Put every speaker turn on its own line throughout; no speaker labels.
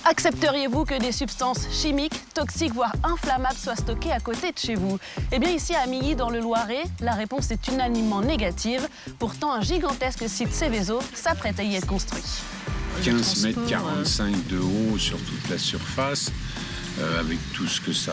Accepteriez-vous que des substances chimiques, toxiques, voire inflammables soient stockées à côté de chez vous? Eh bien ici à Milly, dans le Loiret, la réponse est unanimement négative. Pourtant, un gigantesque site Seveso s'apprête à y être construit.
15 mètres 45 de haut sur toute la surface. Avec tout ce que ça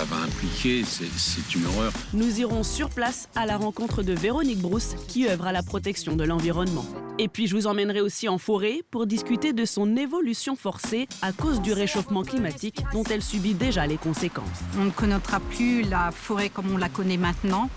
va impliquer, c'est une horreur.
Nous irons sur place à la rencontre de Véronique Brousse, qui œuvre à la protection de l'environnement. Et puis je vous emmènerai aussi en forêt pour discuter de son évolution forcée à cause du réchauffement climatique dont elle subit déjà les conséquences.
On ne connaîtra plus la forêt comme on la connaît maintenant.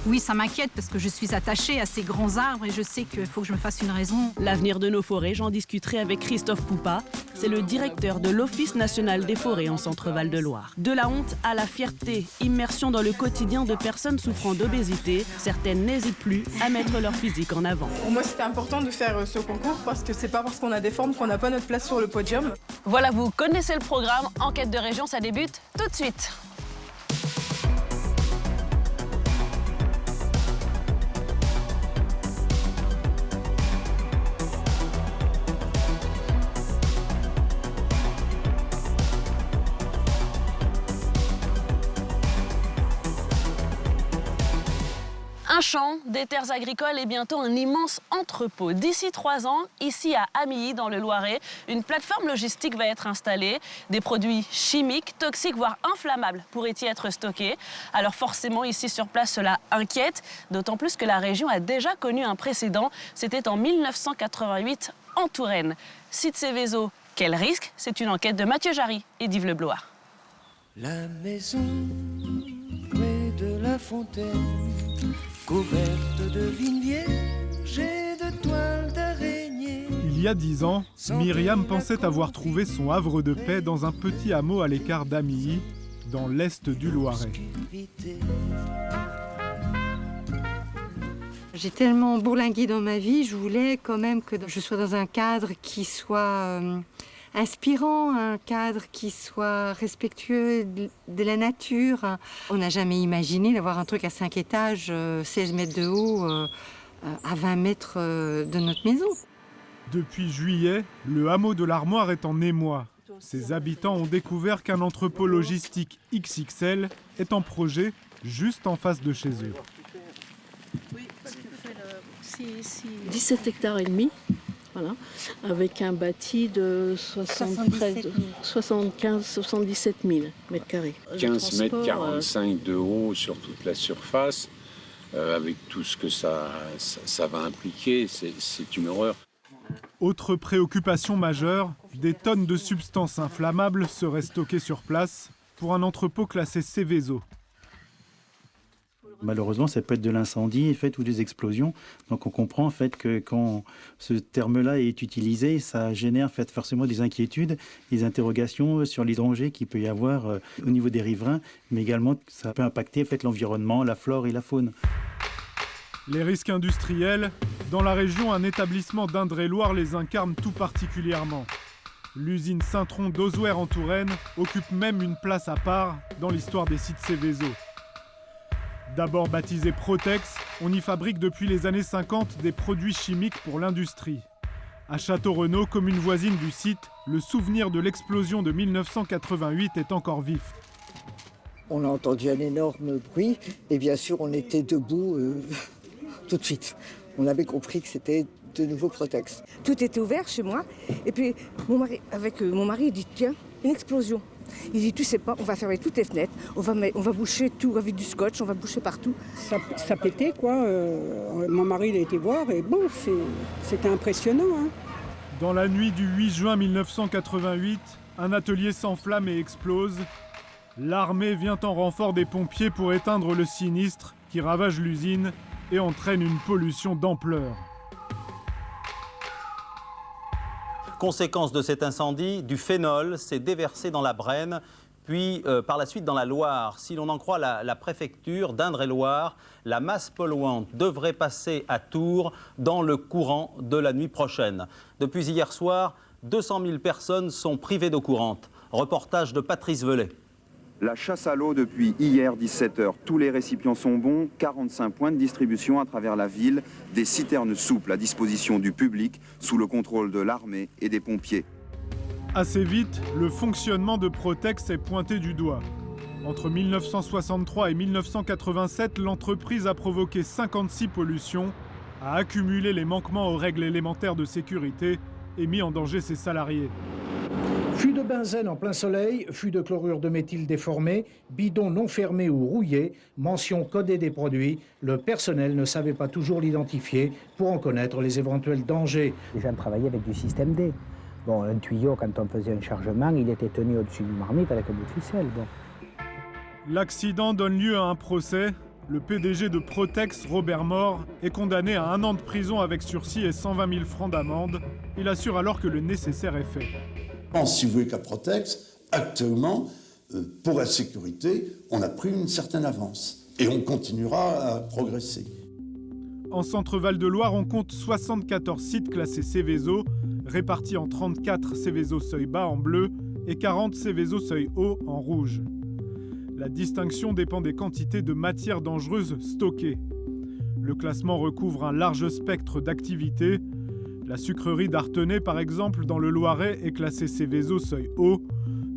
Oui, ça m'inquiète parce que je suis attachée à ces grands arbres et je sais qu'il faut que je me fasse une raison.
L'avenir de nos forêts, j'en discuterai avec Christophe Poupa. C'est le directeur de l'Office national des forêts en Centre-Val de Loire. De la honte à la fierté, immersion dans le quotidien de personnes souffrant d'obésité, certaines n'hésitent plus à mettre leur physique en avant.
Pour moi, c'était important de faire ce concours parce que c'est pas parce qu'on a des formes qu'on n'a pas notre place sur le podium.
Voilà, vous connaissez le programme. Enquête de région, ça débute tout de suite. Un champ, des terres agricoles et bientôt un immense entrepôt. D'ici 3 ans, ici à Amilly, dans le Loiret, une plateforme logistique va être installée. Des produits chimiques, toxiques, voire inflammables pourraient y être stockés. Alors forcément, ici sur place, cela inquiète, d'autant plus que la région a déjà connu un précédent. C'était en 1988 en Touraine. Site Seveso, quel risque? C'est une enquête de Mathieu Jarry et d'Yves Leblois.
La maison près de la fontaine, couverte de vignes vierges et de toiles d'araignée.
Il y a 10 ans, Myriam pensait avoir trouvé son havre de paix dans un petit hameau à l'écart d'Amilly, dans l'est du Loiret.
J'ai tellement bourlingué dans ma vie, je voulais quand même que je sois dans un cadre qui soit inspirant, un cadre qui soit respectueux de la nature. On n'a jamais imaginé d'avoir un truc à 5 étages, 16 mètres de haut, à 20 mètres de notre maison.
Depuis juillet, le hameau de l'Armoire est en émoi. Ses habitants ont découvert qu'un entrepôt logistique XXL est en projet juste en face de chez eux.
17 hectares et demi. Voilà, avec un bâti de 75-77 000 mètres carrés.
15 mètres 45 de haut sur toute la surface, avec tout ce que ça va impliquer, c'est une horreur.
Autre préoccupation majeure, des tonnes de substances inflammables seraient stockées sur place pour un entrepôt classé Seveso.
Malheureusement, ça peut être de l'incendie ou des explosions. Donc on comprend en fait que quand ce terme-là est utilisé, ça génère forcément des inquiétudes, des interrogations sur les dangers qu'il peut y avoir au niveau des riverains, mais également ça peut impacter l'environnement, la flore et la faune.
Les risques industriels, dans la région, un établissement d'Indre-et-Loire les incarne tout particulièrement. L'usine Saint-Tron d'Ozouer en Touraine occupe même une place à part dans l'histoire des sites Seveso. D'abord baptisé Protex, on y fabrique depuis les années 50 des produits chimiques pour l'industrie. À Château-Renaud, commune voisine du site, le souvenir de l'explosion de 1988 est encore vif.
On a entendu un énorme bruit et bien sûr on était debout tout de suite. On avait compris que c'était de nouveau Protex.
Tout était ouvert chez moi et puis mon mari il dit tiens, une explosion. Il dit, tu sais pas, on va fermer toutes les fenêtres, on va boucher tout avec du scotch, on va boucher partout.
Ça pétait, quoi. Mon mari, il a été voir et bon, c'était impressionnant. Hein.
Dans la nuit du 8 juin 1988, un atelier s'enflamme et explose. L'armée vient en renfort des pompiers pour éteindre le sinistre qui ravage l'usine et entraîne une pollution d'ampleur.
Conséquence de cet incendie, du phénol s'est déversé dans la Brenne, puis par la suite dans la Loire. Si l'on en croit la préfecture d'Indre-et-Loire, la masse polluante devrait passer à Tours dans le courant de la nuit prochaine. Depuis hier soir, 200 000 personnes sont privées d'eau courante. Reportage de Patrice Velay.
La chasse à l'eau depuis hier 17h. Tous les récipients sont bons, 45 points de distribution à travers la ville, des citernes souples à disposition du public sous le contrôle de l'armée et des pompiers.
Assez vite, le fonctionnement de Protex est pointé du doigt. Entre 1963 et 1987, l'entreprise a provoqué 56 pollutions, a accumulé les manquements aux règles élémentaires de sécurité et mis en danger ses salariés.
Fût de benzène en plein soleil, fût de chlorure de méthyle déformé, bidon non fermé ou rouillé, mention codée des produits, le personnel ne savait pas toujours l'identifier pour en connaître les éventuels dangers.
Les gens travaillaient avec du système D. Bon, un tuyau, quand on faisait un chargement, il était tenu au-dessus d'une marmite avec un bout de ficelle. Bon.
L'accident donne lieu à un procès. Le PDG de Protex, Robert Moore, est condamné à 1 an de prison avec sursis et 120 000 francs d'amende. Il assure alors que le nécessaire est fait.
Si vous voulez qu'à Protex, actuellement, pour la sécurité, on a pris une certaine avance. Et on continuera à progresser.
En Centre-Val de Loire, on compte 74 sites classés Céveso, répartis en 34 Céveso seuil bas en bleu et 40 Céveso seuil haut en rouge. La distinction dépend des quantités de matières dangereuses stockées. Le classement recouvre un large spectre d'activités. La sucrerie d'Artenay, par exemple, dans le Loiret, est classée Céveso seuil haut,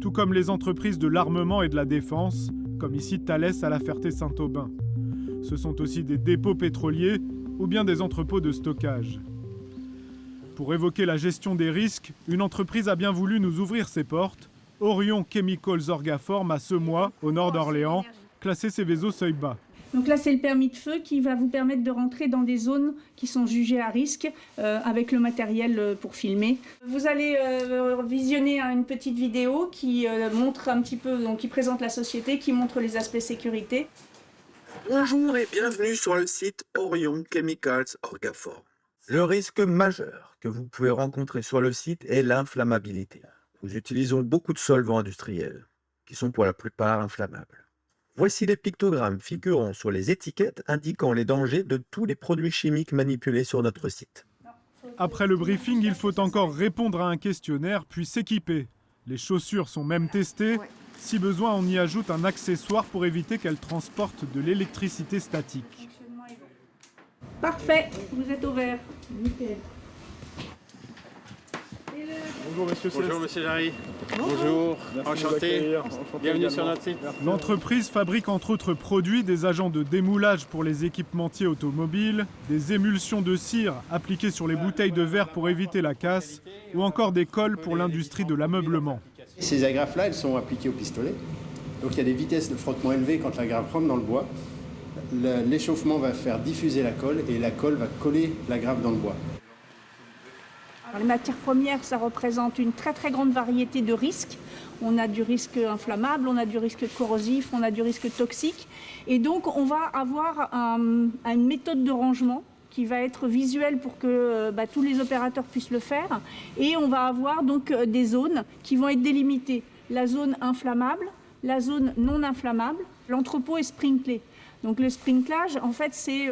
tout comme les entreprises de l'armement et de la défense, comme ici Thales à la Ferté-Saint-Aubin. Ce sont aussi des dépôts pétroliers ou bien des entrepôts de stockage. Pour évoquer la gestion des risques, une entreprise a bien voulu nous ouvrir ses portes. Orion Chemicals Orgaform à Semois, au nord d'Orléans, classé Céveso seuil bas.
Donc là, c'est le permis de feu qui va vous permettre de rentrer dans des zones qui sont jugées à risque avec le matériel pour filmer. Vous allez visionner une petite vidéo qui montre un petit peu, donc qui présente la société, qui montre les aspects sécurité.
Bonjour et bienvenue sur le site Orion Chemicals Orgaform. Le risque majeur que vous pouvez rencontrer sur le site est l'inflammabilité. Nous utilisons beaucoup de solvants industriels, qui sont pour la plupart inflammables. Voici les pictogrammes figurant sur les étiquettes indiquant les dangers de tous les produits chimiques manipulés sur notre site.
Après le briefing, il faut encore répondre à un questionnaire puis s'équiper. Les chaussures sont même testées. Si besoin, on y ajoute un accessoire pour éviter qu'elles transportent de l'électricité statique.
Parfait, vous êtes au vert. Nickel.
Bonjour monsieur Céleste.
Bonjour monsieur Jarry. Bonjour, enchanté. Bienvenue sur notre site.
L'entreprise fabrique entre autres produits des agents de démoulage pour les équipementiers automobiles, des émulsions de cire appliquées sur les bouteilles de verre pour éviter la casse, ou encore des colles pour l'industrie de l'ameublement.
Ces agrafes-là, elles sont appliquées au pistolet. Donc il y a des vitesses de frottement élevées quand l'agrafe rentre dans le bois. L'échauffement va faire diffuser la colle et la colle va coller l'agrafe dans le bois.
Les matières premières, ça représente une très très grande variété de risques. On a du risque inflammable, on a du risque corrosif, on a du risque toxique. Et donc on va avoir une méthode de rangement qui va être visuelle pour que tous les opérateurs puissent le faire. Et on va avoir donc des zones qui vont être délimitées. La zone inflammable, la zone non inflammable, l'entrepôt est sprinklé. Donc le sprinklage, en fait, c'est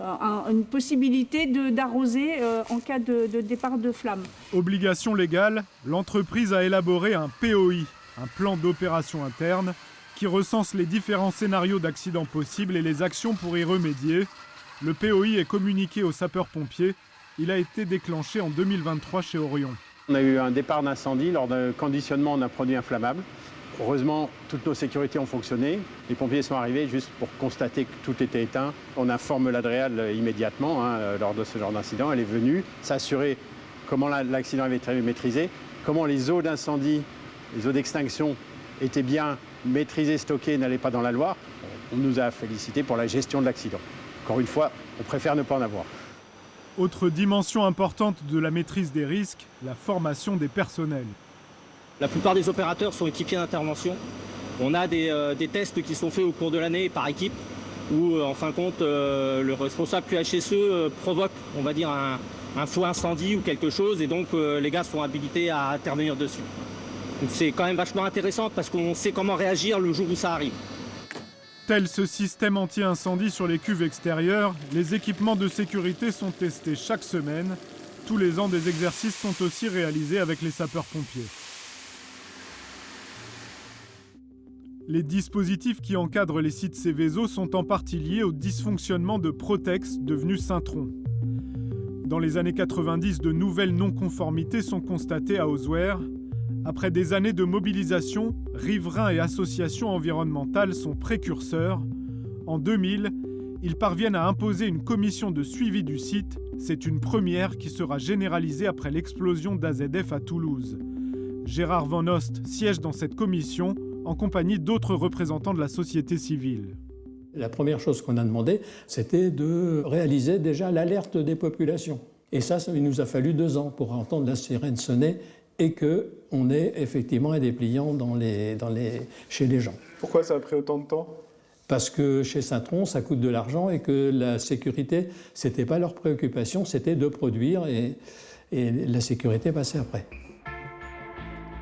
une possibilité d'arroser en cas de départ de flamme.
Obligation légale, l'entreprise a élaboré un POI, un plan d'opération interne, qui recense les différents scénarios d'accidents possibles et les actions pour y remédier. Le POI est communiqué aux sapeurs-pompiers. Il a été déclenché en 2023 chez Orion.
On a eu un départ d'incendie lors d'un conditionnement d'un produit inflammable. Heureusement, toutes nos sécurités ont fonctionné. Les pompiers sont arrivés juste pour constater que tout était éteint. On informe l'Adréal immédiatement lors de ce genre d'incident. Elle est venue s'assurer comment l'accident avait été maîtrisé, comment les eaux d'incendie, les eaux d'extinction étaient bien maîtrisées, stockées, n'allaient pas dans la Loire. On nous a félicités pour la gestion de l'accident. Encore une fois, on préfère ne pas en avoir.
Autre dimension importante de la maîtrise des risques, la formation des personnels.
La plupart des opérateurs sont équipés d'intervention. On a des tests qui sont faits au cours de l'année par équipe où, en fin de compte, le responsable QHSE provoque, on va dire, un faux incendie ou quelque chose et donc les gars sont habilités à intervenir dessus. Donc c'est quand même vachement intéressant parce qu'on sait comment réagir le jour où ça arrive.
Tel ce système anti-incendie sur les cuves extérieures, les équipements de sécurité sont testés chaque semaine. Tous les ans, des exercices sont aussi réalisés avec les sapeurs-pompiers. Les dispositifs qui encadrent les sites Céveso sont en partie liés au dysfonctionnement de Protex, devenu Syntron. Dans les années 90, de nouvelles non-conformités sont constatées à Ozouer. Après des années de mobilisation, riverains et associations environnementales sont précurseurs. En 2000, ils parviennent à imposer une commission de suivi du site. C'est une première qui sera généralisée après l'explosion d'AZF à Toulouse. Gérard Van Ost siège dans cette commission en compagnie d'autres représentants de la société civile.
La première chose qu'on a demandé, c'était de réaliser déjà l'alerte des populations. Et ça, il nous a fallu 2 ans pour entendre la sirène sonner et qu'on ait effectivement un dépliant chez les gens.
Pourquoi ça a pris autant de temps ?
Parce que chez Saint-Tron, ça coûte de l'argent et que la sécurité, ce n'était pas leur préoccupation, c'était de produire et la sécurité passait après.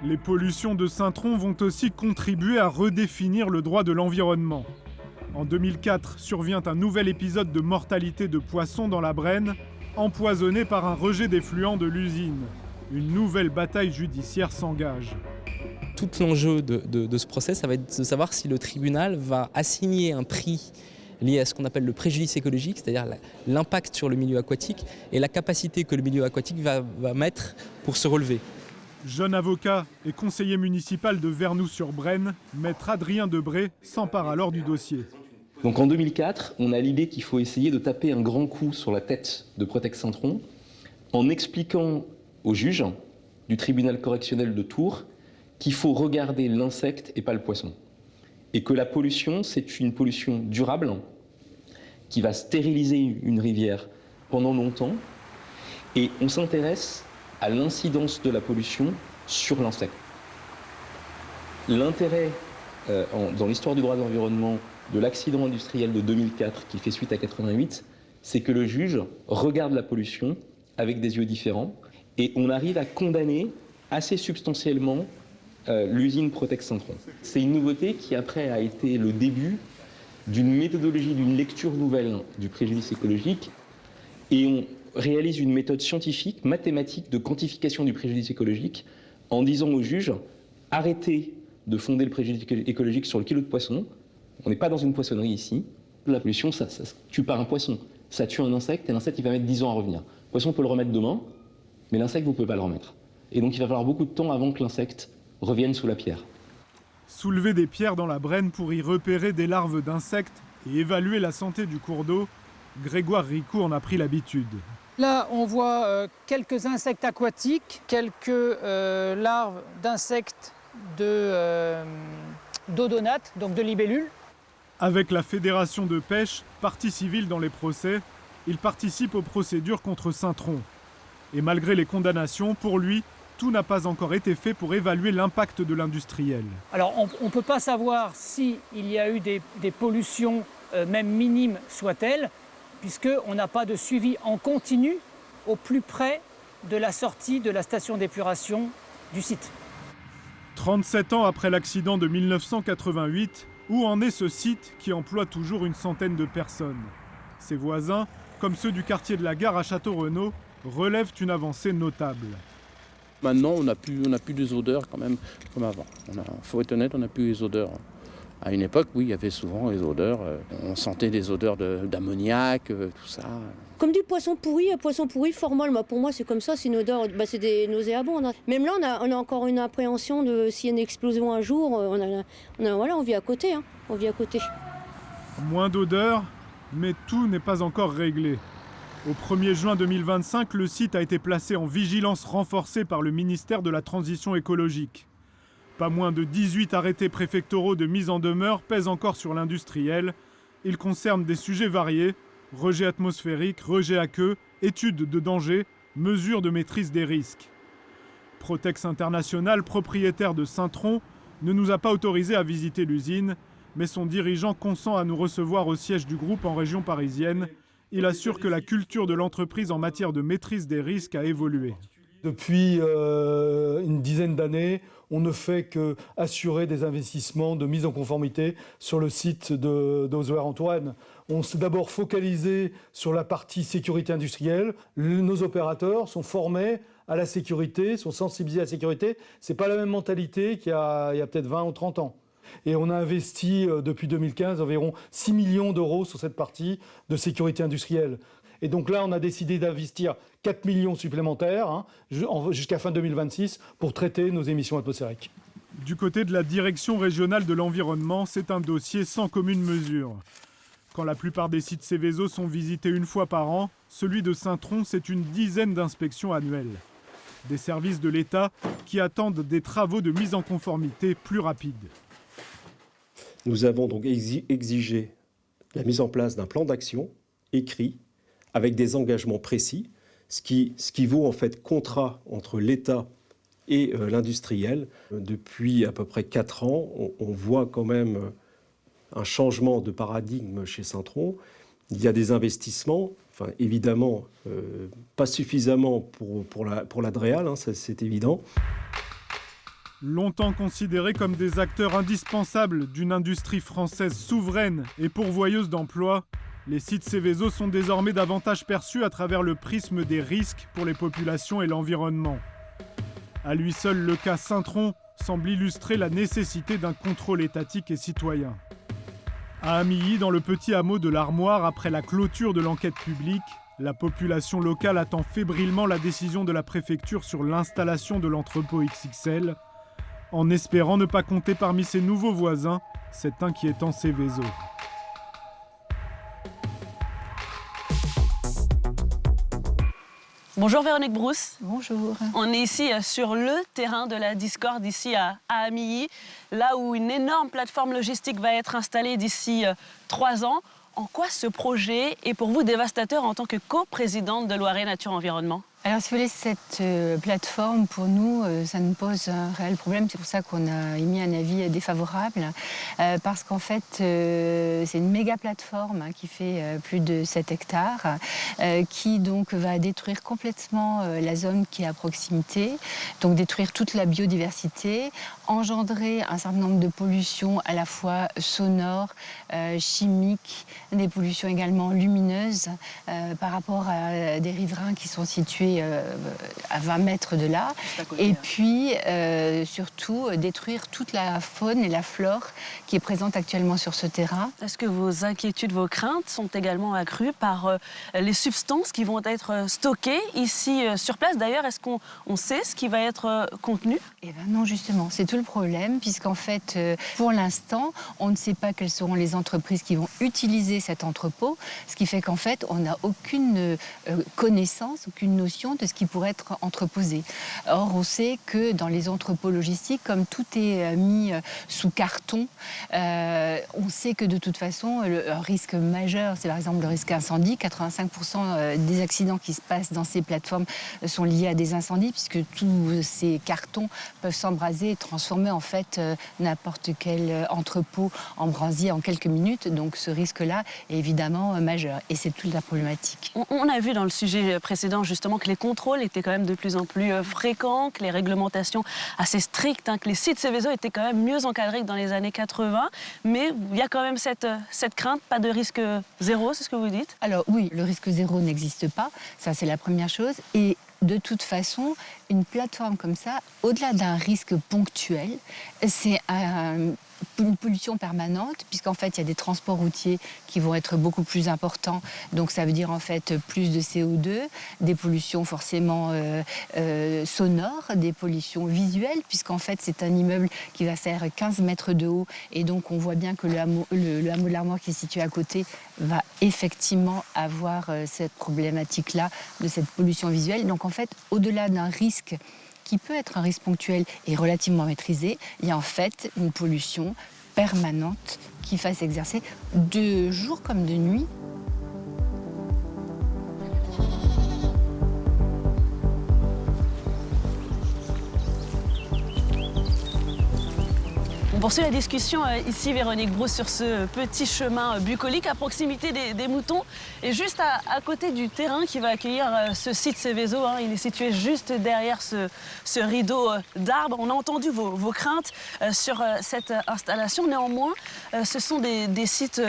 Les pollutions de Saint-Tron vont aussi contribuer à redéfinir le droit de l'environnement. En 2004, survient un nouvel épisode de mortalité de poissons dans la Brenne, empoisonné par un rejet d'effluents de l'usine. Une nouvelle bataille judiciaire s'engage.
Tout l'enjeu de ce procès, ça va être de savoir si le tribunal va assigner un prix lié à ce qu'on appelle le préjudice écologique, c'est-à-dire l'impact sur le milieu aquatique et la capacité que le milieu aquatique va mettre pour se relever.
Jeune avocat et conseiller municipal de Vernoux-sur-Brenne, maître Adrien Debré s'empare alors du dossier.
Donc en 2004, on a l'idée qu'il faut essayer de taper un grand coup sur la tête de Protex Saint-Tron en expliquant aux juges du tribunal correctionnel de Tours qu'il faut regarder l'insecte et pas le poisson. Et que la pollution, c'est une pollution durable qui va stériliser une rivière pendant longtemps. Et on s'intéresse à l'incidence de la pollution sur l'insecte. L'intérêt dans l'histoire du droit de l'environnement de l'accident industriel de 2004 qui fait suite à 88, c'est que le juge regarde la pollution avec des yeux différents et on arrive à condamner assez substantiellement l'usine Protex Saint-Tron. C'est une nouveauté qui après a été le début d'une méthodologie, d'une lecture nouvelle du préjudice écologique et on réalise une méthode scientifique, mathématique de quantification du préjudice écologique en disant aux juges arrêtez de fonder le préjudice écologique sur le kilo de poisson. On n'est pas dans une poissonnerie ici. La pollution, ça tue pas un poisson. Ça tue un insecte et l'insecte, il va mettre 10 ans à revenir. Le poisson, on peut le remettre demain, mais l'insecte, vous ne pouvez pas le remettre. Et donc, il va falloir beaucoup de temps avant que l'insecte revienne sous la pierre.
Soulever des pierres dans la Brenne pour y repérer des larves d'insectes et évaluer la santé du cours d'eau, Grégoire Ricou en a pris l'habitude.
Là, on voit quelques insectes aquatiques, quelques larves d'insectes d'odonates, donc de libellules.
Avec la Fédération de pêche, partie civile dans les procès, il participe aux procédures contre Saint-Tron. Et malgré les condamnations, pour lui, tout n'a pas encore été fait pour évaluer l'impact de l'industriel.
Alors, on ne peut pas savoir s'il y a eu des pollutions, même minimes soient-elles, puisqu'on n'a pas de suivi en continu au plus près de la sortie de la station d'épuration du site.
37 ans après l'accident de 1988, où en est ce site qui emploie toujours une centaine de personnes ? Ses voisins, comme ceux du quartier de la Gare à Château-Renaud, relèvent une avancée notable.
Maintenant, on n'a plus des odeurs quand même comme avant. Faut être honnête, on n'a plus les odeurs. À une époque, oui, il y avait souvent les odeurs. On sentait des odeurs d'ammoniac, tout ça.
Comme du poisson pourri formol. Pour moi, c'est comme ça, c'est une odeur, c'est des nauséabondes. Même là, on a encore une appréhension de s'il y a une explosion un jour. On vit à côté. On vit à côté.
Moins d'odeurs, mais tout n'est pas encore réglé. Au 1er juin 2025, le site a été placé en vigilance renforcée par le ministère de la Transition écologique. Pas moins de 18 arrêtés préfectoraux de mise en demeure pèsent encore sur l'industriel. Ils concernent des sujets variés, rejet atmosphérique, rejet aqueux, études de danger, mesures de maîtrise des risques. Protex International, propriétaire de Saint-Tron, ne nous a pas autorisés à visiter l'usine, mais son dirigeant consent à nous recevoir au siège du groupe en région parisienne. Il assure que la culture de l'entreprise en matière de maîtrise des risques a évolué.
Depuis une dizaine d'années, on ne fait qu'assurer des investissements de mise en conformité sur le site d'Ozoir en Touraine. On s'est d'abord focalisé sur la partie sécurité industrielle. Nos opérateurs sont formés à la sécurité, sont sensibilisés à la sécurité. Ce n'est pas la même mentalité qu'il y a peut-être 20 ou 30 ans. Et on a investi depuis 2015 environ 6 millions d'euros sur cette partie de sécurité industrielle. Et donc là, on a décidé d'investir 4 millions supplémentaires jusqu'à fin 2026 pour traiter nos émissions atmosphériques.
Du côté de la direction régionale de l'environnement, c'est un dossier sans commune mesure. Quand la plupart des sites Seveso sont visités une fois par an, celui de Saint-Tron, c'est une dizaine d'inspections annuelles. Des services de l'État qui attendent des travaux de mise en conformité plus rapides.
Nous avons donc exigé la mise en place d'un plan d'action écrit avec des engagements précis, ce qui vaut en fait contrat entre l'État et l'industriel. Depuis à peu près 4 ans, on voit quand même un changement de paradigme chez Saint-Tron. Il y a des investissements, enfin, évidemment pas suffisamment pour la DREAL, c'est évident.
Longtemps considérés comme des acteurs indispensables d'une industrie française souveraine et pourvoyeuse d'emplois, les sites Seveso sont désormais davantage perçus à travers le prisme des risques pour les populations et l'environnement. À lui seul, le cas Saint-Tron semble illustrer la nécessité d'un contrôle étatique et citoyen. À Amilly, dans le petit hameau de l'Armoire, après la clôture de l'enquête publique, la population locale attend fébrilement la décision de la préfecture sur l'installation de l'entrepôt XXL, en espérant ne pas compter parmi ses nouveaux voisins cet inquiétant Seveso.
Bonjour Véronique Brousse.
Bonjour.
On est ici sur le terrain de la discorde, ici à Amilly, là où une énorme plateforme logistique va être installée d'ici 3 ans. En quoi ce projet est pour vous dévastateur en tant que coprésidente de Loiret Nature Environnement ?
Alors, si vous voulez, cette plateforme, pour nous, ça nous pose un réel problème. C'est pour ça qu'on a émis un avis défavorable. Parce qu'en fait, c'est une méga plateforme qui fait plus de 7 hectares, qui donc va détruire complètement la zone qui est à proximité, donc détruire toute la biodiversité, engendrer un certain nombre de pollutions à la fois sonores, chimiques, des pollutions également lumineuses par rapport à des riverains qui sont situés à 20 mètres de là, et puis surtout détruire toute la faune et la flore qui est présente actuellement sur ce terrain.
Est-ce que vos inquiétudes, vos craintes sont également accrues par les substances qui vont être stockées ici sur place? D'ailleurs, est-ce qu'on sait ce qui va être contenu?
Eh bien non, justement, c'est tout le problème, puisqu'en fait, pour l'instant, on ne sait pas quelles seront les entreprises qui vont utiliser cet entrepôt, ce qui fait qu'en fait, on n'a aucune connaissance, aucune notion de ce qui pourrait être entreposé. Or, on sait que dans les entrepôts logistiques, comme tout est mis sous carton, on sait que de toute façon, le risque majeur, c'est par exemple le risque incendie. 85% des accidents qui se passent dans ces plateformes sont liés à des incendies, puisque tous ces cartons peuvent s'embraser et transformer en fait n'importe quel entrepôt en brasier en quelques minutes. Donc ce risque-là est évidemment majeur. Et c'est toute la problématique.
On a vu dans le sujet précédent justement que les contrôles étaient quand même de plus en plus fréquents, que les réglementations assez strictes, que les sites Seveso étaient quand même mieux encadrés que dans les années 80. Mais il y a quand même cette crainte, pas de risque zéro, c'est ce que vous dites?
Alors oui, le risque zéro n'existe pas, ça c'est la première chose. Et de toute façon, une plateforme comme ça, au-delà d'un risque ponctuel, c'est une pollution permanente, puisqu'en fait, il y a des transports routiers qui vont être beaucoup plus importants. Donc, ça veut dire en fait plus de CO2, des pollutions forcément sonores, des pollutions visuelles, puisqu'en fait, c'est un immeuble qui va faire 15 mètres de haut. Et donc, on voit bien que le hameau de l'Armoire qui est situé à côté va effectivement avoir cette problématique-là de cette pollution visuelle. Donc, en fait, au-delà d'un risque qui peut être un risque ponctuel et relativement maîtrisé, il y a en fait une pollution permanente qui va s'exercer de jour comme de nuit.
On poursuit la discussion ici, Véronique Brousse, sur ce petit chemin bucolique à proximité des moutons et juste à côté du terrain qui va accueillir ce site Seveso. Il est situé juste derrière ce rideau d'arbres. On a entendu vos craintes sur cette installation. Néanmoins, ce sont des sites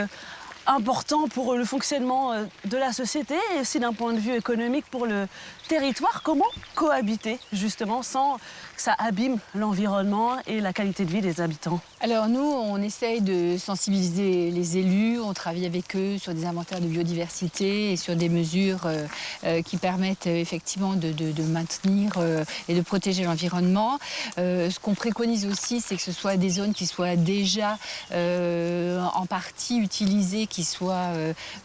important pour le fonctionnement de la société et aussi d'un point de vue économique pour le territoire. Comment cohabiter justement sans que que ça abîme l'environnement et la qualité de vie des habitants?
Alors nous, on essaye de sensibiliser les élus, on travaille avec eux sur des inventaires de biodiversité et sur des mesures qui permettent effectivement de maintenir et de protéger l'environnement. Ce qu'on préconise aussi, c'est que ce soit des zones qui soient déjà en partie utilisées, qui soient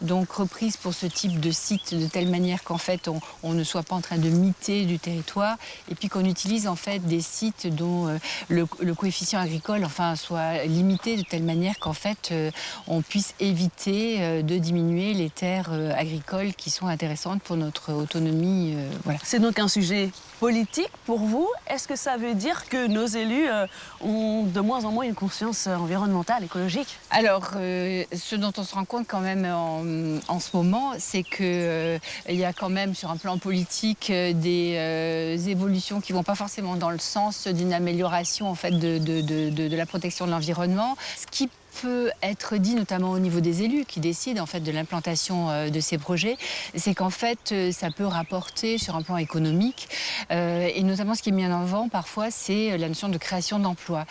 donc reprises pour ce type de site, de telle manière qu'en fait on ne soit pas en train de miter du territoire, et puis qu'on utilise en fait des sites dont le coefficient agricole soit limité de telle manière qu'en fait on puisse éviter de diminuer les terres agricoles qui sont intéressantes pour notre autonomie. Voilà.
C'est donc un sujet politique pour vous. Est-ce que ça veut dire que nos élus ont de moins en moins une conscience environnementale, écologique?
Alors, ce dont on se rend compte quand même en ce moment, c'est qu'il y a quand même sur un plan politique des évolutions qui ne vont pas forcément dans le sens d'une amélioration en fait, de la protection de l'environnement. Ce qui peut être dit notamment au niveau des élus qui décident en fait de l'implantation de ces projets, c'est qu'en fait ça peut rapporter sur un plan économique et notamment ce qui est mis en avant parfois c'est la notion de création d'emplois.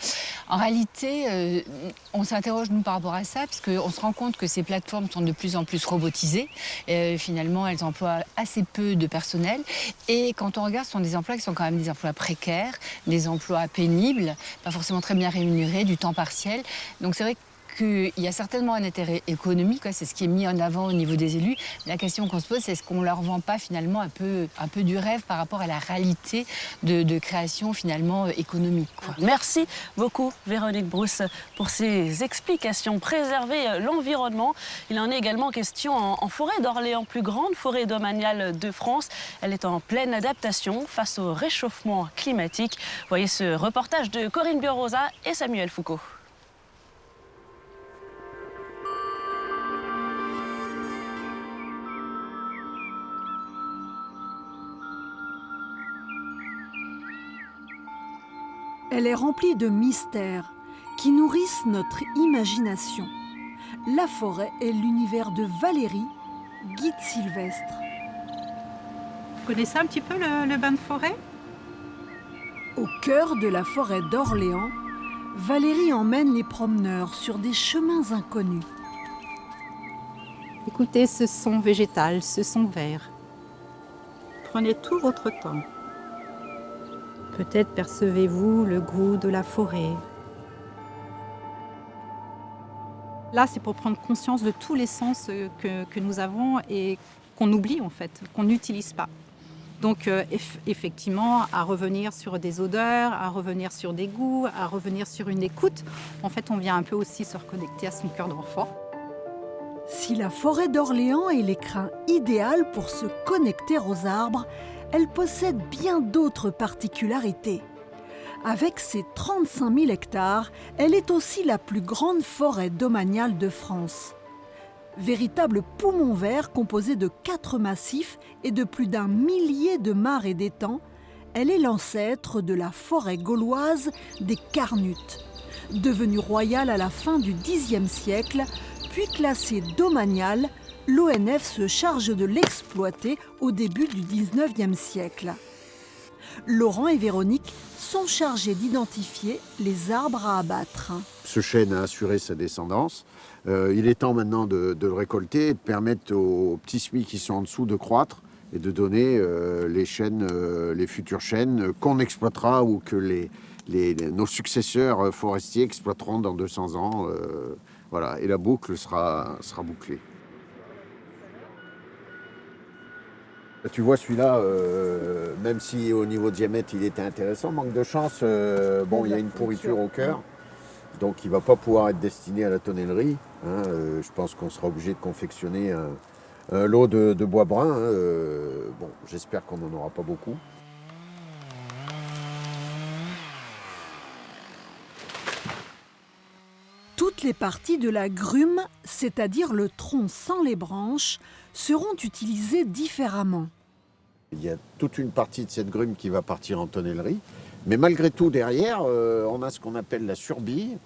En réalité, on s'interroge nous par rapport à ça parce qu'on se rend compte que ces plateformes sont de plus en plus robotisées. Finalement, elles emploient assez peu de personnel et quand on regarde, ce sont des emplois qui sont quand même des emplois précaires, des emplois pénibles, pas forcément très bien rémunérés, du temps partiel. Donc c'est vrai qu'il y a certainement un intérêt économique, c'est ce qui est mis en avant au niveau des élus. La question qu'on se pose, c'est est-ce qu'on ne leur vend pas finalement un peu du rêve par rapport à la réalité de création finalement économique, quoi.
Merci beaucoup Véronique Brousse pour ces explications. Préserver l'environnement, il en est également question en forêt d'Orléans, plus grande forêt domaniale de France. Elle est en pleine adaptation face au réchauffement climatique. Voyez ce reportage de Corinne Biorosa et Samuel Foucault.
Elle est remplie de mystères qui nourrissent notre imagination. La forêt est l'univers de Valérie, guide sylvestre.
Vous connaissez un petit peu le bain de forêt?
Au cœur de la forêt d'Orléans, Valérie emmène les promeneurs sur des chemins inconnus.
Écoutez ce son végétal, ce son vert. Prenez tout votre temps. Peut-être percevez-vous le goût de la forêt. Là, c'est pour prendre conscience de tous les sens que nous avons et qu'on oublie en fait, qu'on n'utilise pas. Donc effectivement, à revenir sur des odeurs, à revenir sur des goûts, à revenir sur une écoute, en fait, on vient un peu aussi se reconnecter à son cœur d'enfant.
Si la forêt d'Orléans est l'écrin idéal pour se connecter aux arbres, elle possède bien d'autres particularités. Avec ses 35 000 hectares, elle est aussi la plus grande forêt domaniale de France. Véritable poumon vert composé de 4 massifs et de plus d'1 millier de mares et d'étangs, elle est l'ancêtre de la forêt gauloise des Carnutes. Devenue royale à la fin du Xe siècle, puis classée domaniale, l'ONF se charge de l'exploiter au début du XIXe siècle. Laurent et Véronique sont chargés d'identifier les arbres à abattre.
Ce chêne a assuré sa descendance. Il est temps maintenant de le récolter et de permettre aux petits semis qui sont en dessous de croître et de donner les futurs chênes qu'on exploitera ou que nos successeurs forestiers exploiteront dans 200 ans. Voilà. Et la boucle sera bouclée. Tu vois celui-là, même si au niveau diamètre il était intéressant, manque de chance, il y a une pourriture au cœur, donc il ne va pas pouvoir être destiné à la tonnellerie. Je pense qu'on sera obligé de confectionner un lot de bois brun. J'espère qu'on n'en aura pas beaucoup.
Toutes les parties de la grume, c'est-à-dire le tronc sans les branches, seront utilisées différemment.
Il y a toute une partie de cette grume qui va partir en tonnellerie, mais malgré tout derrière, on a ce qu'on appelle la surbille,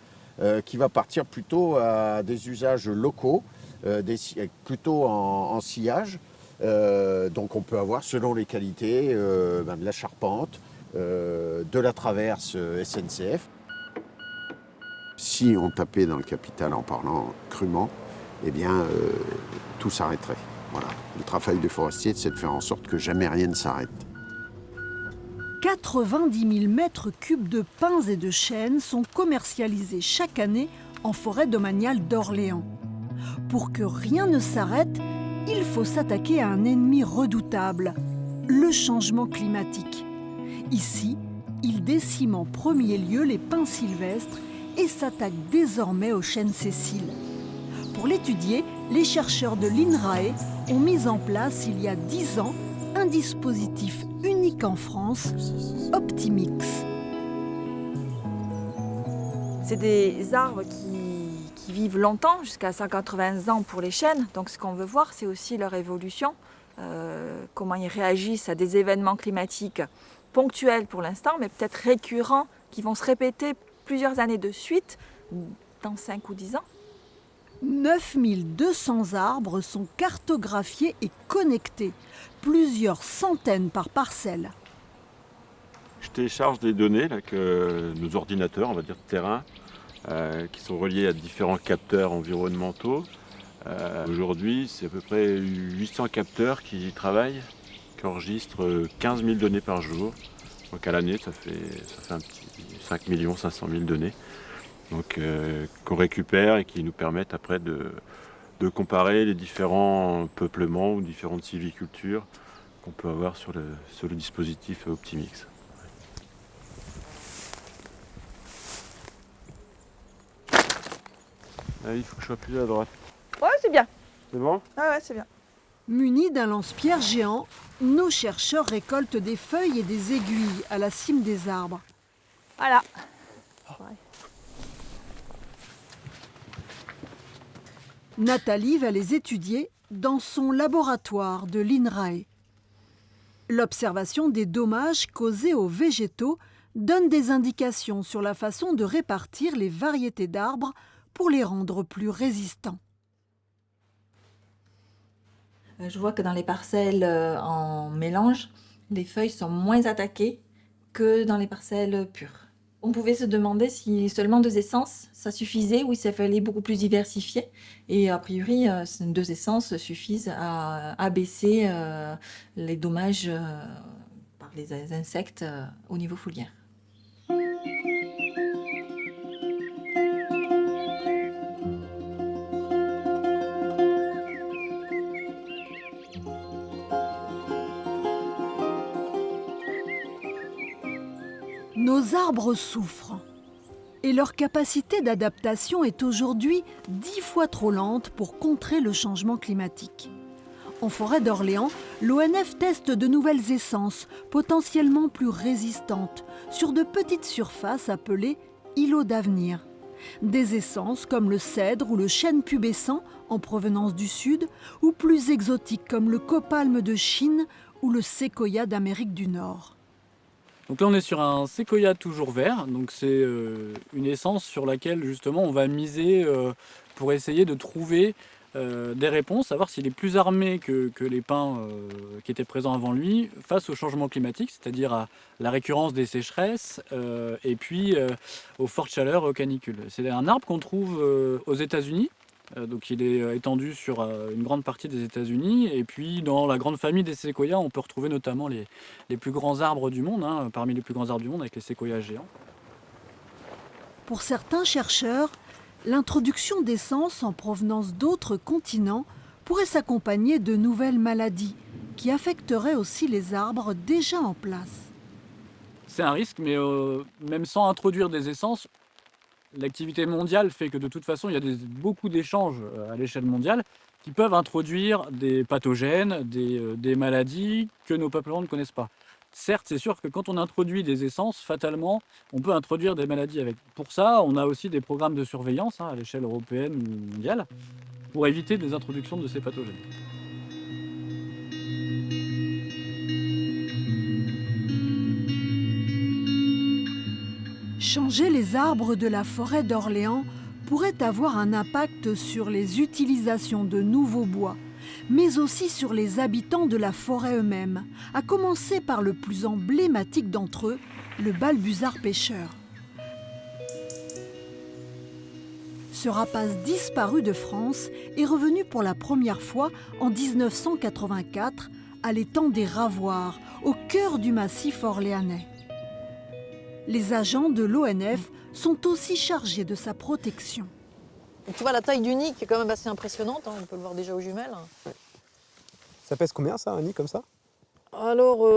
qui va partir plutôt à des usages locaux, plutôt en sillage. Donc on peut avoir, selon les qualités, de la charpente, de la traverse SNCF. Si on tapait dans le capital en parlant crûment, eh bien, tout s'arrêterait. Voilà. Le travail des forestiers, c'est de faire en sorte que jamais rien ne s'arrête.
90 000 mètres cubes de pins et de chênes sont commercialisés chaque année en forêt domaniale d'Orléans. Pour que rien ne s'arrête, il faut s'attaquer à un ennemi redoutable, le changement climatique. Ici, il décime en premier lieu les pins sylvestres et s'attaque désormais aux chênes sessiles. Pour l'étudier, les chercheurs de l'INRAE ont mis en place il y a 10 ans un dispositif unique en France, Optimix.
C'est des arbres qui vivent longtemps, jusqu'à 180 ans pour les chênes. Donc ce qu'on veut voir, c'est aussi leur évolution, comment ils réagissent à des événements climatiques ponctuels pour l'instant, mais peut-être récurrents, qui vont se répéter plusieurs années de suite, dans 5 ou 10 ans.
9200 arbres sont cartographiés et connectés, plusieurs centaines par parcelle.
Je télécharge des données là, que nos ordinateurs, on va dire de terrain, qui sont reliés à différents capteurs environnementaux. Aujourd'hui, c'est à peu près 800 capteurs qui y travaillent, qui enregistrent 15 000 données par jour. Donc à l'année, ça fait un petit 5 500 000 données. Donc, qu'on récupère et qui nous permettent après de comparer les différents peuplements ou différentes sylvicultures qu'on peut avoir sur le dispositif Optimix. Ah, il faut que je sois plus à droite.
Ouais, c'est bien.
C'est bon?
Ah ouais, c'est bien.
Munis d'un lance-pierre géant, nos chercheurs récoltent des feuilles et des aiguilles à la cime des arbres.
Voilà.
Nathalie va les étudier dans son laboratoire de l'INRAE. L'observation des dommages causés aux végétaux donne des indications sur la façon de répartir les variétés d'arbres pour les rendre plus résistants.
Je vois que dans les parcelles en mélange, les feuilles sont moins attaquées que dans les parcelles pures. On pouvait se demander si seulement 2 essences, ça suffisait ou s'il fallait beaucoup plus diversifier. Et a priori, ces 2 essences suffisent à abaisser les dommages par les insectes au niveau foliaire.
Nos arbres souffrent et leur capacité d'adaptation est aujourd'hui 10 fois trop lente pour contrer le changement climatique. En forêt d'Orléans, l'ONF teste de nouvelles essences potentiellement plus résistantes sur de petites surfaces appelées îlots d'avenir. Des essences comme le cèdre ou le chêne pubescent en provenance du sud ou plus exotiques comme le copalme de Chine ou le séquoia d'Amérique du Nord.
Donc là on est sur un séquoia toujours vert, donc c'est une essence sur laquelle justement on va miser pour essayer de trouver des réponses, savoir s'il est plus armé que les pins qui étaient présents avant lui face au changement climatique, c'est-à-dire à la récurrence des sécheresses et puis aux fortes chaleurs, aux canicules. C'est un arbre qu'on trouve aux États-Unis. Donc il est étendu sur une grande partie des États-Unis. Et puis dans la grande famille des séquoias, on peut retrouver notamment les plus grands arbres du monde, parmi les plus grands arbres du monde avec les séquoias géants.
Pour certains chercheurs, l'introduction d'essences en provenance d'autres continents pourrait s'accompagner de nouvelles maladies qui affecteraient aussi les arbres déjà en place.
C'est un risque, mais même sans introduire des essences, l'activité mondiale fait que de toute façon, il y a beaucoup d'échanges à l'échelle mondiale qui peuvent introduire des pathogènes, des maladies que nos peuplements ne connaissent pas. Certes, c'est sûr que quand on introduit des essences, fatalement, on peut introduire des maladies avec. Pour ça, on a aussi des programmes de surveillance à l'échelle européenne ou mondiale pour éviter des introductions de ces pathogènes.
Changer les arbres de la forêt d'Orléans pourrait avoir un impact sur les utilisations de nouveaux bois, mais aussi sur les habitants de la forêt eux-mêmes, à commencer par le plus emblématique d'entre eux, le balbuzard pêcheur. Ce rapace disparu de France est revenu pour la première fois en 1984 à l'étang des Ravoirs, au cœur du massif orléanais. Les agents de l'ONF sont aussi chargés de sa protection.
Et tu vois la taille du nid qui est quand même assez impressionnante, hein, on peut le voir déjà aux jumelles.
Ça pèse combien ça, un nid comme ça?
Alors,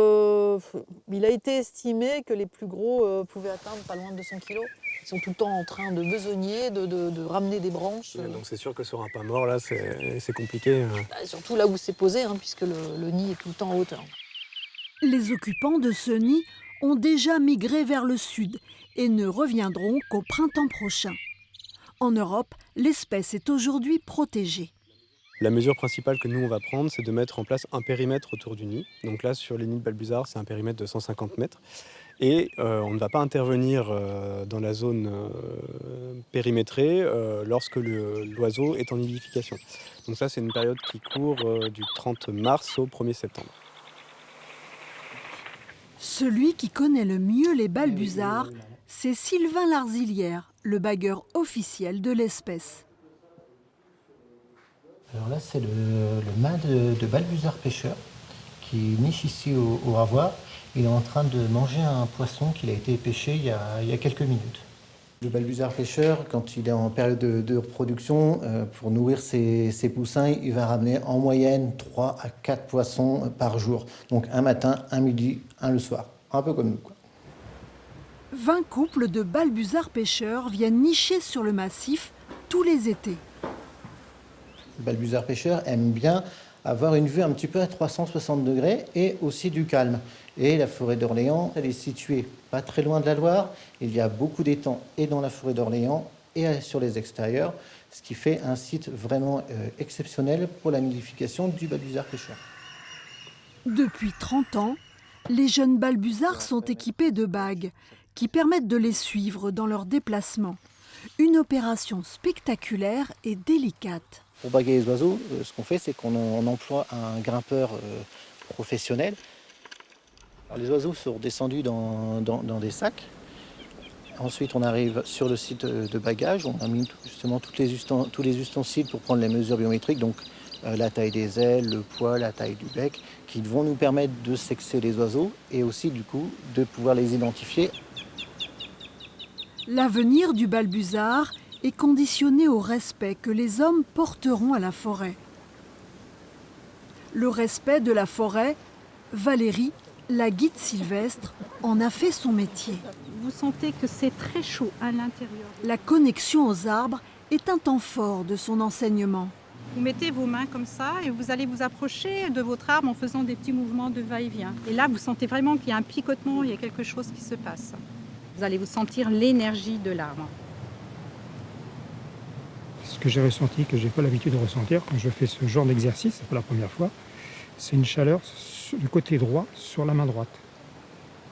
il a été estimé que les plus gros pouvaient atteindre pas loin de 200 kg. Ils sont tout le temps en train de besogner, de ramener des branches.
Donc c'est sûr que sur un pain mort, là, c'est compliqué.
Surtout là où c'est posé, hein, puisque le nid est tout le temps en hauteur.
Les occupants de ce nid ont déjà migré vers le sud et ne reviendront qu'au printemps prochain. En Europe, l'espèce est aujourd'hui protégée.
La mesure principale que nous, on va prendre, c'est de mettre en place un périmètre autour du nid. Donc là, sur les nids de balbuzard, c'est un périmètre de 150 mètres. Et on ne va pas intervenir dans la zone périmétrée lorsque l'oiseau est en nidification. Donc ça, c'est une période qui court du 30 mars au 1er septembre.
Celui qui connaît le mieux les balbuzards, c'est Sylvain Larzilière, le bagueur officiel de l'espèce.
Alors là, c'est le mât de balbuzard pêcheur qui niche ici au Ravoir. Il est en train de manger un poisson qu'il a été pêché il y a quelques minutes. Le balbuzard pêcheur, quand il est en période de reproduction, pour nourrir ses poussins, il va ramener en moyenne 3 à 4 poissons par jour. Donc un matin, un midi, un le soir. Un peu comme nous, quoi.
20 couples de balbuzards pêcheurs viennent nicher sur le massif tous les étés.
Le balbuzard pêcheur aime bien avoir une vue un petit peu à 360 degrés et aussi du calme. Et la forêt d'Orléans, elle est située pas très loin de la Loire. Il y a beaucoup d'étangs et dans la forêt d'Orléans et sur les extérieurs, ce qui fait un site vraiment exceptionnel pour la nidification du balbuzard pêcheur.
Depuis 30 ans, les jeunes balbuzards sont équipés de bagues qui permettent de les suivre dans leurs déplacements. Une opération spectaculaire et délicate.
Pour baguer les oiseaux, ce qu'on fait, c'est qu'on emploie un grimpeur professionnel. Alors, les oiseaux sont descendus dans des sacs. Ensuite, on arrive sur le site de bagage. On a mis justement tous les ustensiles pour prendre les mesures biométriques, donc la taille des ailes, le poids, la taille du bec, qui vont nous permettre de sexer les oiseaux et aussi du coup de pouvoir les identifier.
L'avenir du balbuzard est conditionné au respect que les hommes porteront à la forêt. Le respect de la forêt, Valérie, la guide sylvestre, en a fait son métier.
Vous sentez que c'est très chaud à l'intérieur.
La connexion aux arbres est un temps fort de son enseignement.
Vous mettez vos mains comme ça et vous allez vous approcher de votre arbre en faisant des petits mouvements de va-et-vient. Et là, vous sentez vraiment qu'il y a un picotement, il y a quelque chose qui se passe. Vous allez vous sentir l'énergie de l'arbre.
Ce que j'ai ressenti, que je n'ai pas l'habitude de ressentir quand je fais ce genre d'exercice pour la première fois, c'est une chaleur du côté droit sur la main droite.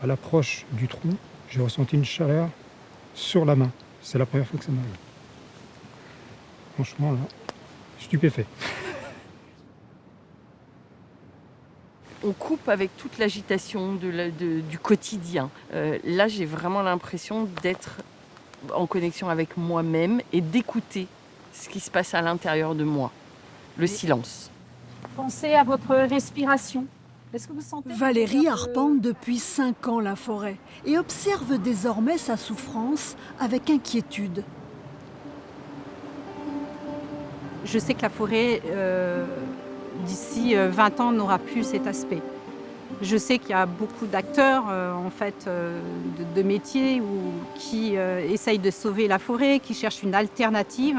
À l'approche du trou, j'ai ressenti une chaleur sur la main. C'est la première fois que ça m'arrive. Franchement, là, stupéfait.
On coupe avec toute l'agitation du quotidien. Là, j'ai vraiment l'impression d'être en connexion avec moi-même et d'écouter ce qui se passe à l'intérieur de moi, le silence.
Pensez à votre respiration. Est-ce que vous sentez...
Valérie arpente depuis 5 ans la forêt et observe désormais sa souffrance avec inquiétude.
Je sais que la forêt, d'ici 20 ans, n'aura plus cet aspect. Je sais qu'il y a beaucoup d'acteurs de métiers qui essayent de sauver la forêt, qui cherchent une alternative.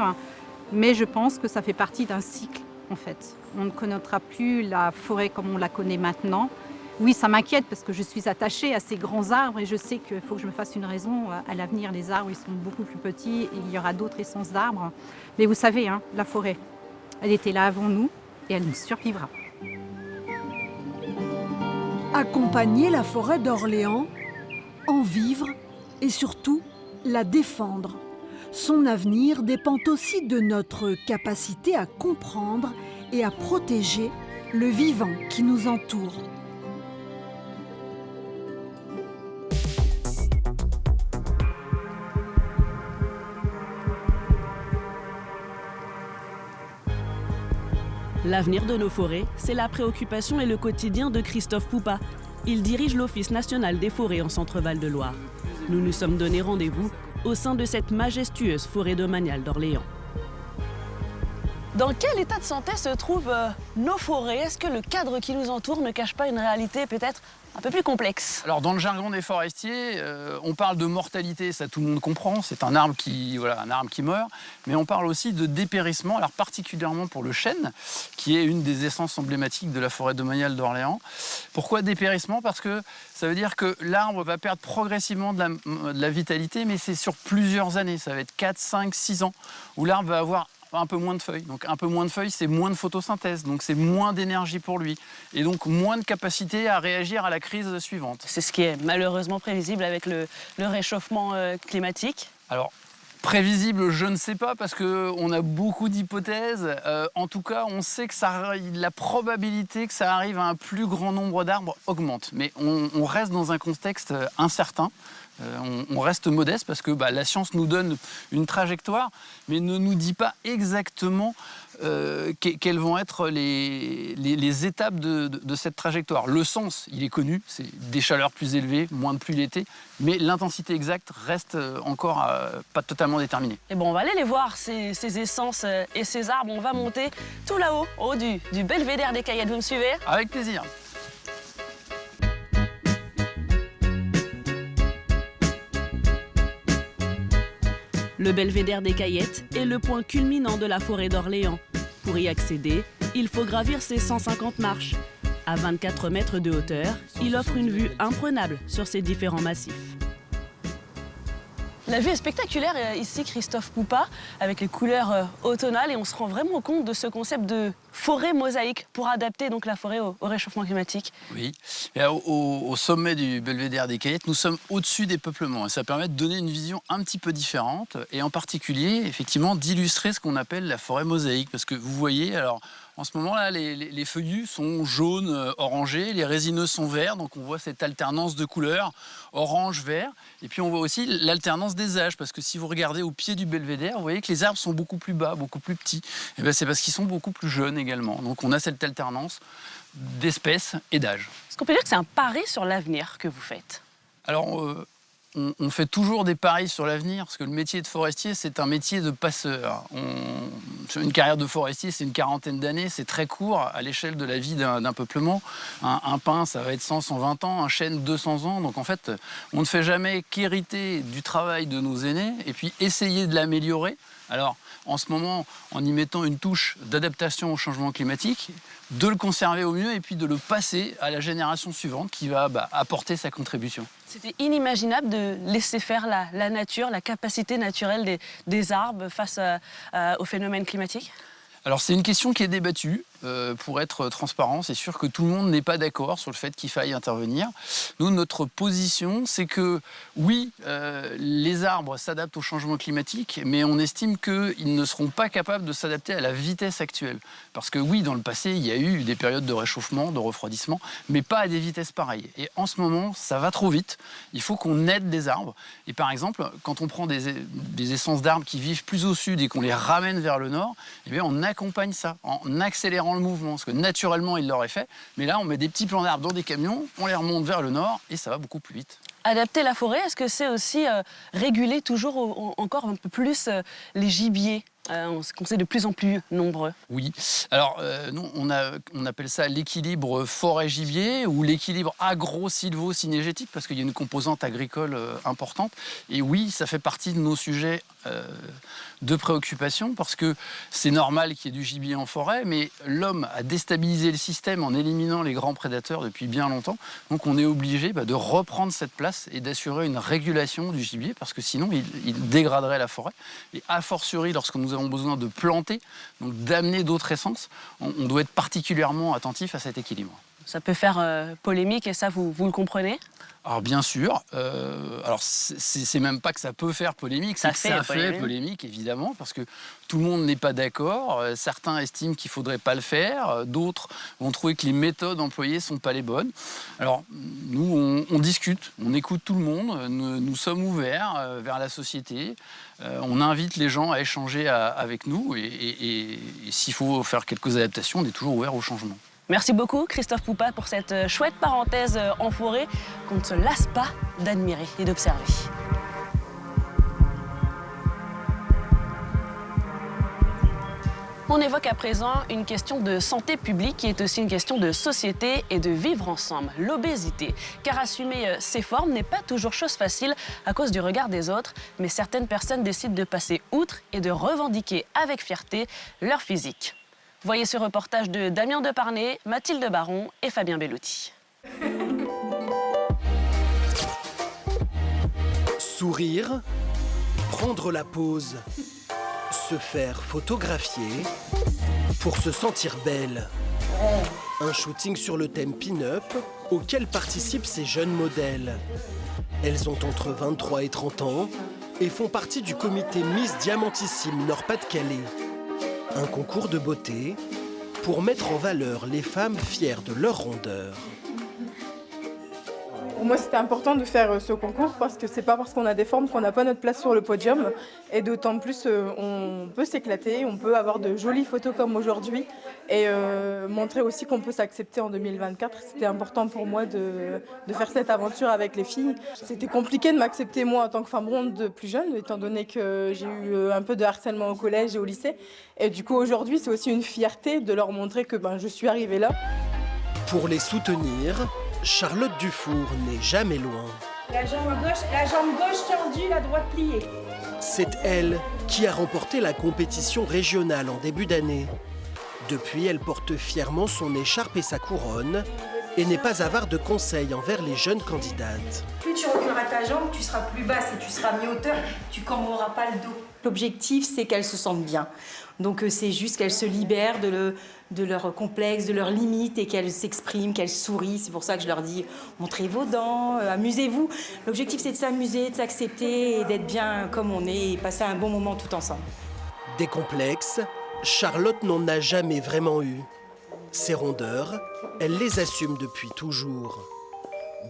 Mais je pense que ça fait partie d'un cycle, en fait. On ne connaîtra plus la forêt comme on la connaît maintenant. Oui, ça m'inquiète parce que je suis attachée à ces grands arbres et je sais qu'il faut que je me fasse une raison. À l'avenir, les arbres, ils sont beaucoup plus petits et il y aura d'autres essences d'arbres. Mais vous savez, hein, la forêt, elle était là avant nous et elle nous survivra.
Accompagner la forêt d'Orléans, en vivre et surtout la défendre. Son avenir dépend aussi de notre capacité à comprendre et à protéger le vivant qui nous entoure.
L'avenir de nos forêts, c'est la préoccupation et le quotidien de Christophe Poupa. Il dirige l'Office national des forêts en Centre-Val de Loire. Nous nous sommes donné rendez-vous au sein de cette majestueuse forêt domaniale d'Orléans. Dans quel état de santé se trouvent nos forêts? Est-ce que le cadre qui nous entoure ne cache pas une réalité peut-être un peu plus complexe?
Alors dans le jargon des forestiers, on parle de mortalité, ça tout le monde comprend, c'est un arbre qui meurt, mais on parle aussi de dépérissement, alors particulièrement pour le chêne, qui est une des essences emblématiques de la forêt domaniale d'Orléans. Pourquoi dépérissement? Parce que ça veut dire que l'arbre va perdre progressivement de la vitalité, mais c'est sur plusieurs années, ça va être 4, 5, 6 ans, où l'arbre va avoir un peu moins de feuilles. Donc un peu moins de feuilles, c'est moins de photosynthèse, donc c'est moins d'énergie pour lui. Et donc moins de capacité à réagir à la crise suivante.
C'est ce qui est malheureusement prévisible avec le réchauffement climatique.
Alors, prévisible, je ne sais pas, parce qu'on a beaucoup d'hypothèses. En tout cas, on sait que la probabilité que ça arrive à un plus grand nombre d'arbres augmente. Mais on reste dans un contexte incertain. On reste modeste parce que la science nous donne une trajectoire, mais ne nous dit pas exactement quelles vont être les étapes de cette trajectoire. Le sens, il est connu, c'est des chaleurs plus élevées, moins de pluie l'été, mais l'intensité exacte reste encore pas totalement déterminée.
Et bon, on va aller les voir, ces essences et ces arbres. On va monter tout là-haut, au haut du belvédère des Caillettes. Vous me suivez?
Avec plaisir.
Le belvédère des Caillettes est le point culminant de la forêt d'Orléans. Pour y accéder, il faut gravir ses 150 marches. À 24 mètres de hauteur, il offre une vue imprenable sur ces différents massifs. La vue est spectaculaire ici, Christophe Poupa, avec les couleurs automnales, et on se rend vraiment compte de ce concept de forêt mosaïque pour adapter donc la forêt au réchauffement climatique.
Oui, et au sommet du belvédère des Caillettes, nous sommes au-dessus des peuplements, et ça permet de donner une vision un petit peu différente, et en particulier, effectivement, d'illustrer ce qu'on appelle la forêt mosaïque, parce que vous voyez, alors, en ce moment-là, les feuillus sont jaunes, orangés, les résineux sont verts, donc on voit cette alternance de couleurs, orange, vert, et puis on voit aussi l'alternance des âges, parce que si vous regardez au pied du belvédère, vous voyez que les arbres sont beaucoup plus bas, beaucoup plus petits, et bien c'est parce qu'ils sont beaucoup plus jeunes également. Donc on a cette alternance d'espèces et d'âge.
Est-ce qu'on peut dire que c'est un pari sur l'avenir que vous faites?
Alors, on fait toujours des paris sur l'avenir, parce que le métier de forestier, c'est un métier de passeur. Une carrière de forestier, c'est une quarantaine d'années, c'est très court à l'échelle de la vie d'un peuplement. Un pin, ça va être 100, 120 ans, un chêne, 200 ans. Donc en fait, on ne fait jamais qu'hériter du travail de nos aînés et puis essayer de l'améliorer. Alors, en ce moment, en y mettant une touche d'adaptation au changement climatique, de le conserver au mieux et puis de le passer à la génération suivante qui va apporter sa contribution.
C'était inimaginable de laisser faire la nature, la capacité naturelle des arbres face au phénomène climatique?
Alors c'est une question qui est débattue. Pour être transparent, c'est sûr que tout le monde n'est pas d'accord sur le fait qu'il faille intervenir. Nous, notre position, c'est que oui, les arbres s'adaptent au changement climatique, mais on estime qu'ils ne seront pas capables de s'adapter à la vitesse actuelle. Parce que oui, dans le passé, il y a eu des périodes de réchauffement, de refroidissement, mais pas à des vitesses pareilles. Et en ce moment, ça va trop vite. Il faut qu'on aide des arbres. Et par exemple, quand on prend des essences d'arbres qui vivent plus au sud et qu'on les ramène vers le nord, eh bien, on accompagne ça en accélérant le mouvement, parce que naturellement il l'aurait fait, mais là on met des petits plants d'arbres dans des camions, on les remonte vers le nord et ça va beaucoup plus vite.
Adapter la forêt, est-ce que c'est aussi réguler toujours encore un peu plus les gibiers qu'on sait de plus en plus nombreux?
Oui, alors nous, on appelle ça l'équilibre forêt-gibier ou l'équilibre agro-sylvo-cynégétique parce qu'il y a une composante agricole importante. Et oui, ça fait partie de nos sujets de préoccupation parce que c'est normal qu'il y ait du gibier en forêt, mais l'homme a déstabilisé le système en éliminant les grands prédateurs depuis bien longtemps. Donc on est obligé de reprendre cette place et d'assurer une régulation du gibier parce que sinon il dégraderait la forêt. Et a fortiori, lorsque nous avons besoin de planter, donc d'amener d'autres essences, on doit être particulièrement attentif à cet équilibre.
ça peut faire polémique et ça, vous le comprenez?
Alors bien sûr, alors c'est même pas que ça peut faire polémique, c'est que ça fait polémique évidemment, parce que tout le monde n'est pas d'accord. Certains estiment qu'il faudrait pas le faire, d'autres vont trouver que les méthodes employées sont pas les bonnes. Alors nous, on discute, on écoute tout le monde, nous sommes ouverts vers la société, on invite les gens à échanger avec nous et s'il faut faire quelques adaptations, on est toujours ouvert au changement.
Merci beaucoup Christophe Poupat pour cette chouette parenthèse en forêt qu'on ne se lasse pas d'admirer et d'observer. On évoque à présent une question de santé publique qui est aussi une question de société et de vivre ensemble, l'obésité. Car assumer ses formes n'est pas toujours chose facile à cause du regard des autres, mais certaines personnes décident de passer outre et de revendiquer avec fierté leur physique. Voyez ce reportage de Damien Deparnay, Mathilde Baron et Fabien Bellotti.
Sourire, prendre la pause, se faire photographier pour se sentir belle. Un shooting sur le thème pin-up auquel participent ces jeunes modèles. Elles ont entre 23 et 30 ans et font partie du comité Miss Diamantissime Nord-Pas-de-Calais. Un concours de beauté pour mettre en valeur les femmes fières de leur rondeur.
Pour moi, c'était important de faire ce concours parce que c'est pas parce qu'on a des formes qu'on n'a pas notre place sur le podium. Et d'autant plus, on peut s'éclater, on peut avoir de jolies photos comme aujourd'hui et montrer aussi qu'on peut s'accepter en 2024. C'était important pour moi de faire cette aventure avec les filles. C'était compliqué de m'accepter moi en tant que femme ronde plus jeune, étant donné que j'ai eu un peu de harcèlement au collège et au lycée. Et du coup, aujourd'hui, c'est aussi une fierté de leur montrer que je suis arrivée là.
Pour les soutenir, Charlotte Dufour n'est jamais loin.
La jambe gauche tendue, la droite pliée.
C'est elle qui a remporté la compétition régionale en début d'année. Depuis, elle porte fièrement son écharpe et sa couronne et n'est pas avare de conseils envers les jeunes candidates.
Plus tu reculeras ta jambe, tu seras plus basse et tu seras mi-hauteur, tu cambreras pas le dos. L'objectif, c'est qu'elles se sentent bien. Donc c'est juste qu'elles se libèrent de leurs complexes, de leurs limites et qu'elles s'expriment, qu'elles sourient. C'est pour ça que je leur dis, montrez vos dents, amusez-vous. L'objectif, c'est de s'amuser, de s'accepter et d'être bien comme on est et passer un bon moment tout ensemble.
Des complexes, Charlotte n'en a jamais vraiment eu. Ses rondeurs, elle les assume depuis toujours.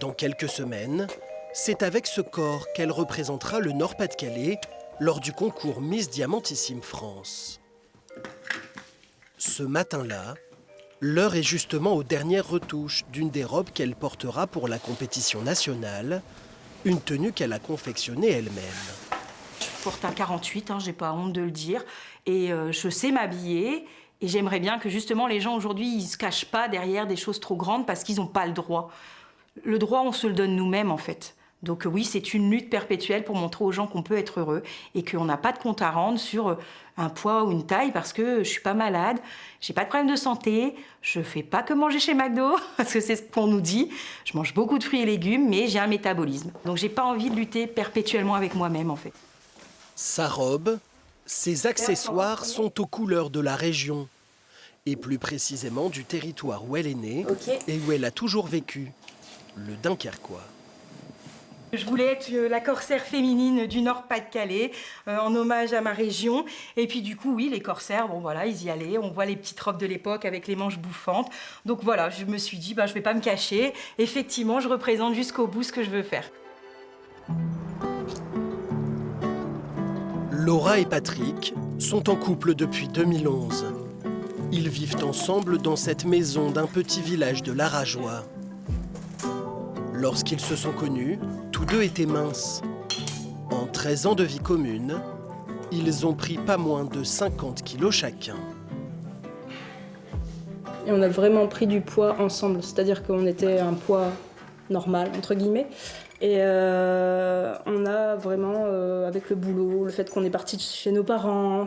Dans quelques semaines, c'est avec ce corps qu'elle représentera le Nord-Pas-de-Calais lors du concours Miss Diamantissime France. Ce matin-là, l'heure est justement aux dernières retouches d'une des robes qu'elle portera pour la compétition nationale, une tenue qu'elle a confectionnée elle-même.
Je porte un 48, j'ai pas honte de le dire, et je sais m'habiller. Et j'aimerais bien que justement les gens aujourd'hui, ils se cachent pas derrière des choses trop grandes parce qu'ils n'ont pas le droit. Le droit, on se le donne nous-mêmes en fait. Donc oui, c'est une lutte perpétuelle pour montrer aux gens qu'on peut être heureux et qu'on n'a pas de compte à rendre sur un poids ou une taille parce que je suis pas malade, j'ai pas de problème de santé, je fais pas que manger chez McDo parce que c'est ce qu'on nous dit. Je mange beaucoup de fruits et légumes, mais j'ai un métabolisme. Donc j'ai pas envie de lutter perpétuellement avec moi-même en fait.
Sa robe, ses accessoires sont aux couleurs de la région et plus précisément du territoire où elle est née et où elle a toujours vécu, le Dunkerquois.
Je voulais être la corsaire féminine du Nord-Pas-de-Calais, en hommage à ma région. Et puis du coup, oui, les corsaires, ils y allaient. On voit les petites robes de l'époque avec les manches bouffantes. Donc voilà, je me suis dit, je vais pas me cacher. Effectivement, je représente jusqu'au bout ce que je veux faire.
Laura et Patrick sont en couple depuis 2011. Ils vivent ensemble dans cette maison d'un petit village de l'Arajois. Lorsqu'ils se sont connus, tous deux étaient minces. En 13 ans de vie commune, ils ont pris pas moins de 50 kilos chacun.
Et on a vraiment pris du poids ensemble, c'est-à-dire qu'on était un poids normal, entre guillemets. Et on a vraiment, avec le boulot, le fait qu'on est parti chez nos parents,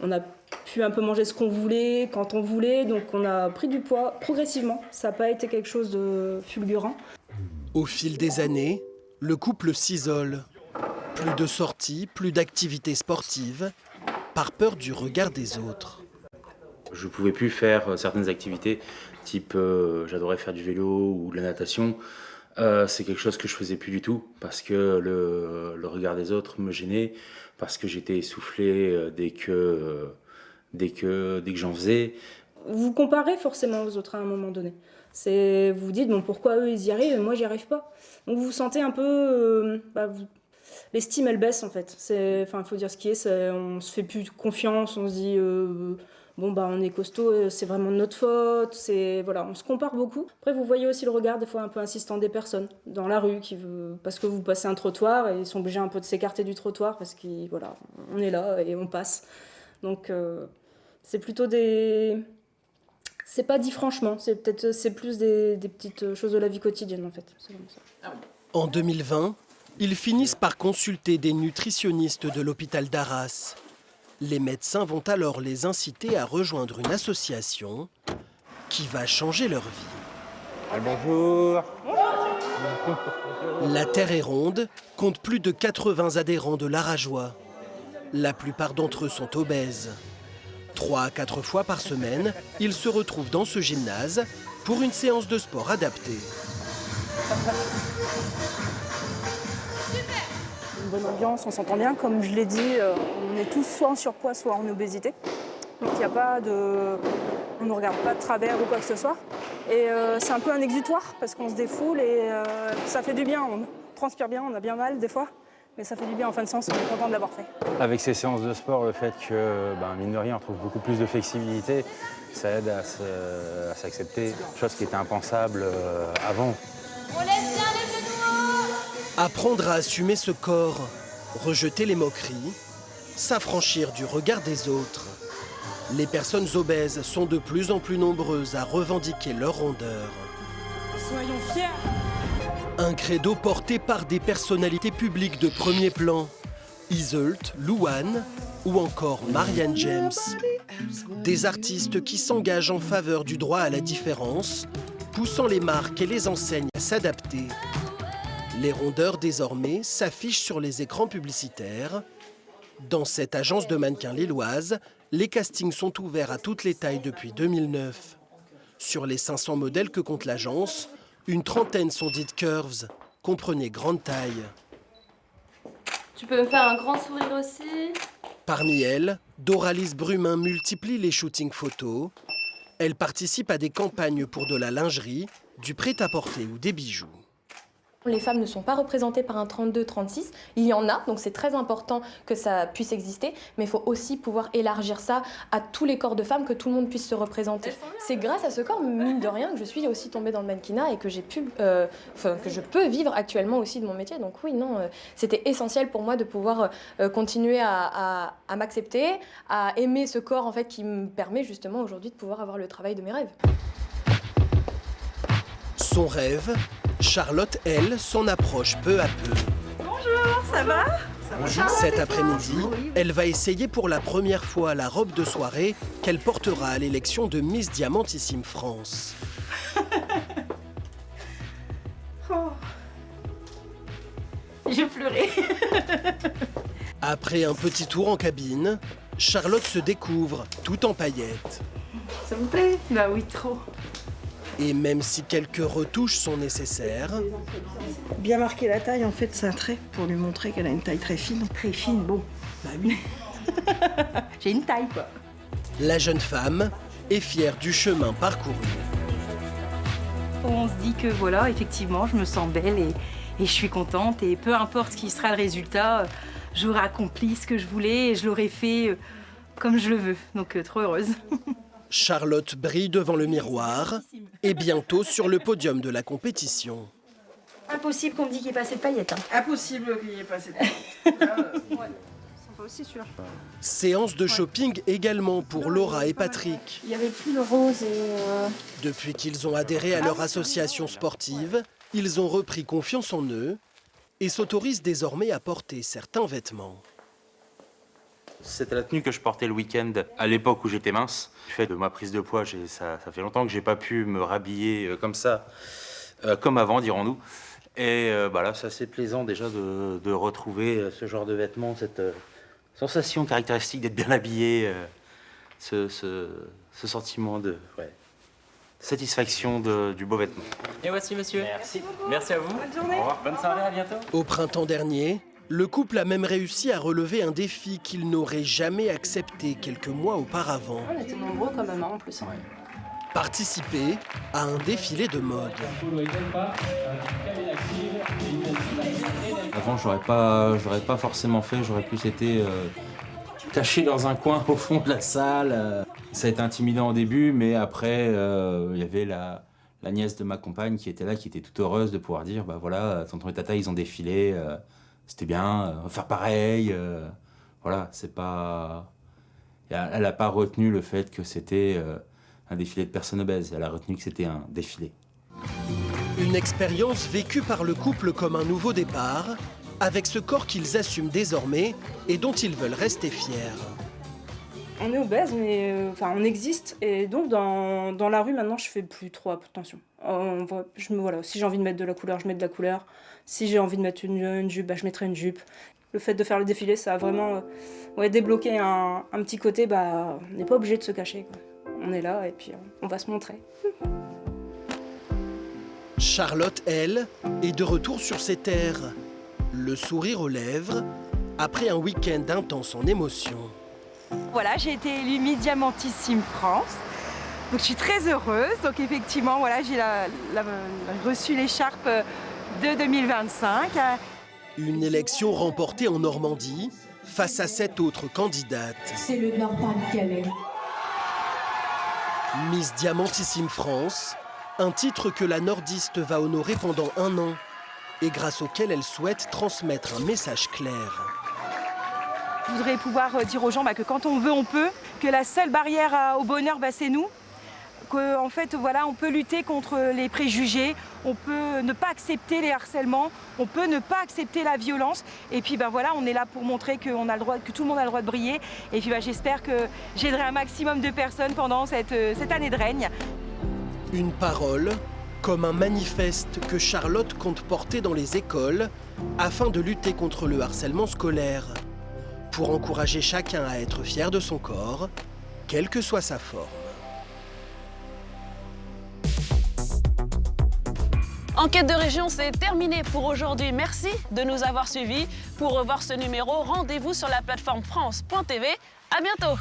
on a pu un peu manger ce qu'on voulait, quand on voulait, donc on a pris du poids progressivement. Ça n'a pas été quelque chose de fulgurant.
Au fil des années, le couple s'isole. Plus de sorties, plus d'activités sportives, par peur du regard des autres.
Je ne pouvais plus faire certaines activités, type j'adorais faire du vélo ou de la natation. C'est quelque chose que je faisais plus du tout parce que le regard des autres me gênait, parce que j'étais essoufflé dès que j'en faisais.
Vous comparez forcément aux autres à un moment donné. Vous vous dites, bon, pourquoi eux ils y arrivent et moi j'y arrive pas. Donc vous vous sentez un peu... l'estime elle baisse en fait. Il faut dire ce qui est, on se fait plus confiance, on se dit... on est costaud, c'est vraiment de notre faute, on se compare beaucoup. Après, vous voyez aussi le regard des fois un peu insistant des personnes dans la rue parce que vous passez un trottoir et ils sont obligés un peu de s'écarter du trottoir parce qu'on est là et on passe. Donc c'est plutôt c'est pas dit franchement, c'est plus des petites choses de la vie quotidienne en fait. C'est comme ça.
En 2020, ils finissent par consulter des nutritionnistes de l'hôpital d'Arras. Les médecins vont alors les inciter à rejoindre une association qui va changer leur vie.
Bonjour.
La Terre est ronde compte plus de 80 adhérents de l'Arageois. La plupart d'entre eux sont obèses. 3 à 4 fois par semaine, ils se retrouvent dans ce gymnase pour une séance de sport adaptée.
Une bonne ambiance, on s'entend bien. Comme je l'ai dit, on est tous soit en surpoids, soit en obésité. Donc il n'y a pas de... On ne regarde pas de travers ou quoi que ce soit. Et c'est un peu un exutoire parce qu'on se défoule et ça fait du bien. On transpire bien, on a bien mal des fois. Mais ça fait du bien en fin de séance, on est content de l'avoir fait.
Avec ces séances de sport, le fait que, mine de rien, on trouve beaucoup plus de flexibilité, ça aide à s'accepter, chose qui était impensable avant.
On laisse bien les genoux. Apprendre à assumer ce corps, rejeter les moqueries, s'affranchir du regard des autres. Les personnes obèses sont de plus en plus nombreuses à revendiquer leur rondeur.
Soyons fiers.
Un credo porté par des personnalités publiques de premier plan. Iseult, Louane ou encore Marianne James. Des artistes qui s'engagent en faveur du droit à la différence, poussant les marques et les enseignes à s'adapter. Les rondeurs désormais s'affichent sur les écrans publicitaires. Dans cette agence de mannequins lilloise, les castings sont ouverts à toutes les tailles depuis 2009. Sur les 500 modèles que compte l'agence, une trentaine sont dites curves, comprenez grande taille.
Tu peux me faire un grand sourire aussi?
Parmi elles, Doralis Brumin multiplie les shootings photos. Elle participe à des campagnes pour de la lingerie, du prêt-à-porter ou des bijoux.
Les femmes ne sont pas représentées par un 32-36. Il y en a, donc c'est très important que ça puisse exister. Mais il faut aussi pouvoir élargir ça à tous les corps de femmes, que tout le monde puisse se représenter. C'est grâce à ce corps, mine de rien, que je suis aussi tombée dans le mannequinat et que que je peux vivre actuellement aussi de mon métier. Donc oui, non, c'était essentiel pour moi de pouvoir continuer à m'accepter, à aimer ce corps en fait qui me permet justement aujourd'hui de pouvoir avoir le travail de mes rêves.
Son rêve, Charlotte, elle, s'en approche peu à peu.
Bonjour, ça va?
Cet après-midi, elle va essayer pour la première fois la robe de soirée qu'elle portera à l'élection de Miss Diamantissime France.
Oh.
J'ai pleuré.
Après un petit tour en cabine, Charlotte se découvre tout en paillettes.
Ça vous plaît? Bah oui, trop.
Et même si quelques retouches sont nécessaires...
Bien marquer la taille, en fait, c'est un trait pour lui montrer qu'elle a une taille très fine.
Très fine, bon. Bah oui. J'ai une taille, quoi.
La jeune femme est fière du chemin parcouru.
On se dit que voilà, effectivement, je me sens belle et je suis contente. Et peu importe ce qui sera le résultat, j'aurai accompli ce que je voulais et je l'aurai fait comme je le veux. Donc trop heureuse.
Charlotte brille devant le miroir et bientôt sur le podium de la compétition.
Impossible qu'on me dise qu'il n'y ait pas assez de paillettes. Hein.
Impossible qu'il n'y ait pas assez de paillettes. Là,
ouais, c'est pas aussi sûr.
Séance de shopping également pour Laura et Patrick.
Il n'y avait plus le rose et...
Depuis qu'ils ont adhéré à leur association sportive, ils ont repris confiance en eux et s'autorisent désormais à porter certains vêtements.
C'était la tenue que je portais le week-end à l'époque où j'étais mince. Du fait de ma prise de poids, ça fait longtemps que j'ai pas pu me rhabiller comme ça, comme avant, dirons-nous. Et là, c'est assez plaisant déjà de retrouver ce genre de vêtements, cette sensation caractéristique d'être bien habillé, ce sentiment de... Ouais. satisfaction du beau vêtement.
Et voici monsieur.
Merci.
Merci à vous.
Bonne journée.
Au revoir. Bonne soirée, à bientôt.
Au printemps dernier, le couple a même réussi à relever un défi qu'il n'aurait jamais accepté quelques mois auparavant.
On était nombreux quand même, en plus.
Participer à un défilé de mode.
Avant, j'aurais pas forcément fait, j'aurais plus été caché dans un coin au fond de la salle. Ça a été intimidant au début, mais après, il y avait la nièce de ma compagne qui était là, qui était toute heureuse de pouvoir dire, bah voilà, tonton et tata, ils ont défilé, c'était bien, on va faire pareil. Voilà, c'est pas... Elle n'a pas retenu le fait que c'était un défilé de personnes obèses, elle a retenu que c'était un défilé.
Une expérience vécue par le couple comme un nouveau départ, avec ce corps qu'ils assument désormais et dont ils veulent rester fiers.
On est obèse, mais on existe. Et donc, dans la rue, maintenant, je fais plus trop attention. Si j'ai envie de mettre de la couleur, je mets de la couleur. Si j'ai envie de mettre une jupe, je mettrai une jupe. Le fait de faire le défilé, ça a vraiment débloqué un petit côté. On n'est pas obligé de se cacher, quoi. On est là et puis on va se montrer.
Charlotte, elle, est de retour sur ses terres, le sourire aux lèvres, après un week-end intense en émotions.
Voilà, j'ai été élue Miss Diamantissime France. Donc je suis très heureuse. Donc effectivement, voilà, j'ai reçu l'écharpe de 2025.
Une élection remportée en Normandie face à 7 autres candidates.
C'est le Nord-Pas-de-Calais.
Miss Diamantissime France, un titre que la nordiste va honorer pendant 1 an et grâce auquel elle souhaite transmettre un message clair.
Je voudrais pouvoir dire aux gens que quand on veut, on peut, que la seule barrière au bonheur, c'est nous. Qu'en fait, voilà, on peut lutter contre les préjugés, on peut ne pas accepter les harcèlements, on peut ne pas accepter la violence. Et puis voilà, on est là pour montrer que tout le monde a le droit de briller. Et puis j'espère que j'aiderai un maximum de personnes pendant cette année de règne.
Une parole comme un manifeste que Charlotte compte porter dans les écoles afin de lutter contre le harcèlement scolaire. Pour encourager chacun à être fier de son corps, quelle que soit sa forme.
Enquête de région, c'est terminé pour aujourd'hui. Merci de nous avoir suivis. Pour revoir ce numéro, rendez-vous sur la plateforme France.tv. À bientôt.